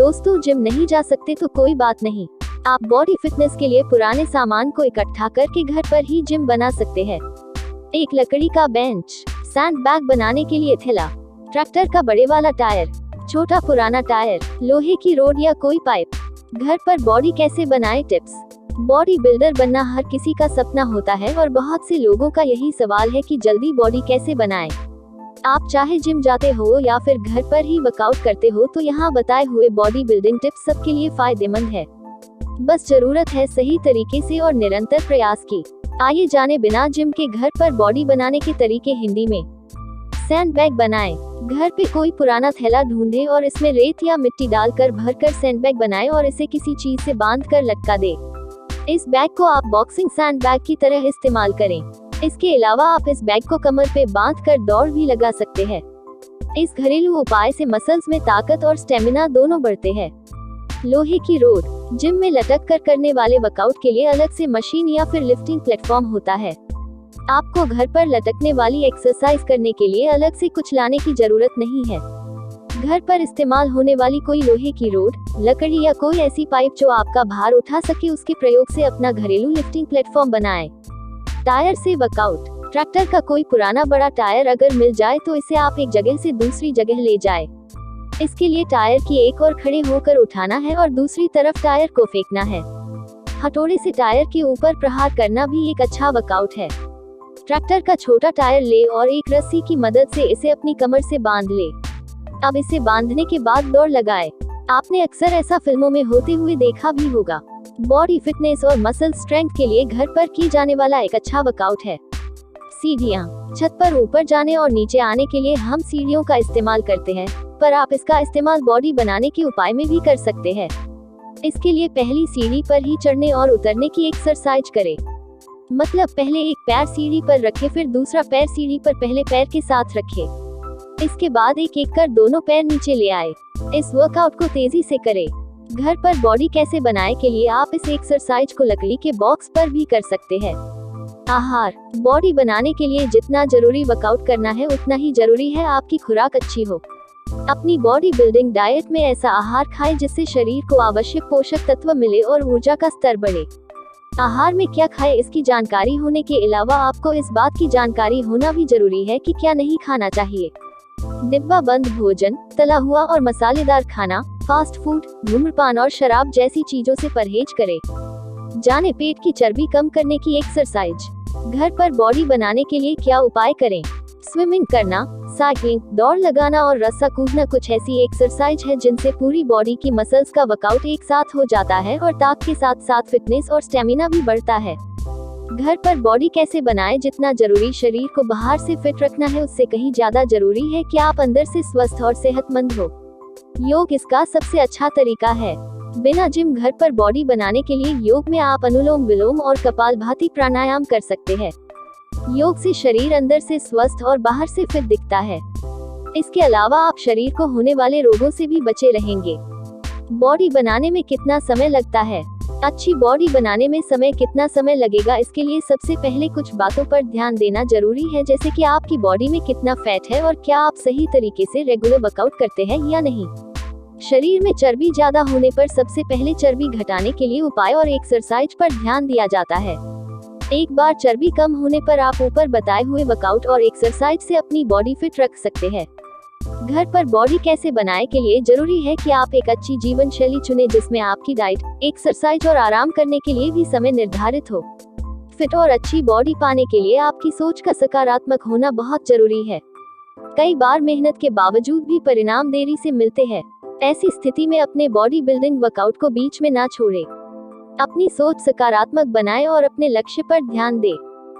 दोस्तों, जिम नहीं जा सकते तो कोई बात नहीं, आप बॉडी फिटनेस के लिए पुराने सामान को इकट्ठा करके घर पर ही जिम बना सकते हैं। एक लकड़ी का बेंच, सैंड बैग बनाने के लिए थैला, ट्रैक्टर का बड़े वाला टायर, छोटा पुराना टायर, लोहे की रोड या कोई पाइप। घर पर बॉडी कैसे बनाएं टिप्स। बॉडी बिल्डर बनना हर किसी का सपना होता है और बहुत से लोगों का यही सवाल है कि जल्दी बॉडी कैसे बनाएं। आप चाहे जिम जाते हो या फिर घर पर ही वर्कआउट करते हो, तो यहाँ बताए हुए बॉडी बिल्डिंग टिप्स सबके लिए फायदेमंद है। बस जरूरत है सही तरीके से और निरंतर प्रयास की। आइए जाने बिना जिम के घर पर बॉडी बनाने के तरीके हिंदी में। सैंड बैग बनाएं। घर पे कोई पुराना थैला ढूंढें और इसमें रेत या मिट्टी डालकर भरकर सैंड बैग बनाएं और इसे किसी चीज से बांधकर लटका दें। इस बैग को आप बॉक्सिंग सैंड बैग की तरह इस्तेमाल करें। इसके अलावा आप इस बैग को कमर पे बांधकर दौड़ भी लगा सकते हैं। इस घरेलू उपाय से मसल्स में ताकत और स्टेमिना दोनों बढ़ते हैं। लोहे की रोड। जिम में लटक कर करने वाले वर्कआउट के लिए अलग से मशीन या फिर लिफ्टिंग प्लेटफॉर्म होता है। आपको घर पर लटकने वाली एक्सरसाइज करने के लिए अलग से कुछ लाने की जरूरत नहीं है। घर पर इस्तेमाल होने वाली कोई लोहे की रोड, लकड़ी या कोई ऐसी पाइप जो आपका भार उठा सके, उसके प्रयोग से अपना घरेलू लिफ्टिंग प्लेटफॉर्म बनाएं। टायर से वर्कआउट। ट्रैक्टर का कोई पुराना बड़ा टायर अगर मिल जाए तो इसे आप एक जगह से दूसरी जगह ले जाए। इसके लिए टायर की एक ओर खड़े होकर उठाना है और दूसरी तरफ टायर को फेंकना है। हथौड़े से टायर के ऊपर प्रहार करना भी एक अच्छा वर्कआउट है। ट्रैक्टर का छोटा टायर ले और एक रस्सी की मदद से इसे अपनी कमर से बांध ले। अब इसे बांधने के बाद दौड़ लगाए। आपने अक्सर ऐसा फिल्मों में होते हुए देखा भी होगा। बॉडी फिटनेस और मसल स्ट्रेंथ के लिए घर पर की जाने वाला एक अच्छा वर्कआउट है सीढ़ियाँ। छत पर ऊपर जाने और नीचे आने के लिए हम सीढ़ियों का इस्तेमाल करते हैं, पर आप इसका इस्तेमाल बॉडी बनाने के उपाय में भी कर सकते हैं। इसके लिए पहली सीढ़ी पर ही चढ़ने और उतरने की एक्सरसाइज करें। मतलब पहले एक पैर सीढ़ी पर रखें, फिर दूसरा पैर सीढ़ी पर पहले पैर के साथ रखें। इसके बाद एक एक कर दोनों पैर नीचे ले आए। इस वर्कआउट को तेजी से करें। घर पर बॉडी कैसे बनाए के लिए आप इस एक्सरसाइज को लकड़ी के बॉक्स पर भी कर सकते हैं। आहार। बॉडी बनाने के लिए जितना जरूरी वर्कआउट करना है, उतना ही जरूरी है आपकी खुराक अच्छी हो। अपनी बॉडी बिल्डिंग डाइट में ऐसा आहार खाएं जिससे शरीर को आवश्यक पोषक तत्व मिले और ऊर्जा का स्तर बढ़े। आहार में क्या खाएं, इसकी जानकारी होने के अलावा आपको इस बात की जानकारी होना भी जरूरी है कि क्या नहीं खाना चाहिए। डिब्बा बंद भोजन, तला हुआ और मसालेदार खाना, फास्ट फूड, धूम्रपान और शराब जैसी चीजों से परहेज करें। जाने पेट की चर्बी कम करने की एक्सरसाइज। घर पर बॉडी बनाने के लिए क्या उपाय करें। स्विमिंग करना, साइकिलिंग, दौड़ लगाना और रस्सा कूदना कुछ ऐसी एक्सरसाइज है जिनसे पूरी बॉडी की मसल्स का वर्कआउट एक साथ हो जाता है और ताकत के साथ साथ फिटनेस और स्टेमिना भी बढ़ता है। घर पर बॉडी कैसे बनाएं। जितना जरूरी शरीर को बाहर से फिट रखना है, उससे कहीं ज्यादा जरूरी है कि आप अंदर से स्वस्थ और सेहतमंद हो। योग इसका सबसे अच्छा तरीका है। बिना जिम घर पर बॉडी बनाने के लिए योग में आप अनुलोम विलोम और कपालभाति प्राणायाम कर सकते हैं। योग से शरीर अंदर से स्वस्थ और बाहर से फिट दिखता है। इसके अलावा आप शरीर को होने वाले रोगों से भी बचे रहेंगे। बॉडी बनाने में कितना समय लगता है। अच्छी बॉडी बनाने में समय कितना समय लगेगा, इसके लिए सबसे पहले कुछ बातों पर ध्यान देना जरूरी है, जैसे कि आपकी बॉडी में कितना फैट है और क्या आप सही तरीके से रेगुलर वर्कआउट करते हैं या नहीं। शरीर में चर्बी ज्यादा होने पर सबसे पहले चर्बी घटाने के लिए उपाय और एक्सरसाइज पर ध्यान दिया जाता है। एक बार चर्बी कम होने पर आप ऊपर बताए हुए वर्कआउट और एक्सरसाइज से अपनी बॉडी फिट रख सकते हैं। घर पर बॉडी कैसे बनाए के लिए जरूरी है कि आप एक अच्छी जीवन शैली चुनें जिसमें आपकी डाइट, एक्सरसाइज और आराम करने के लिए भी समय निर्धारित हो। फिट और अच्छी बॉडी पाने के लिए आपकी सोच का सकारात्मक होना बहुत जरूरी है। कई बार मेहनत के बावजूद भी परिणाम देरी से मिलते हैं। ऐसी स्थिति में अपने बॉडी बिल्डिंग वर्कआउट को बीच में ना छोड़ें। अपनी सोच सकारात्मक बनाएं और अपने लक्ष्य पर ध्यान दें।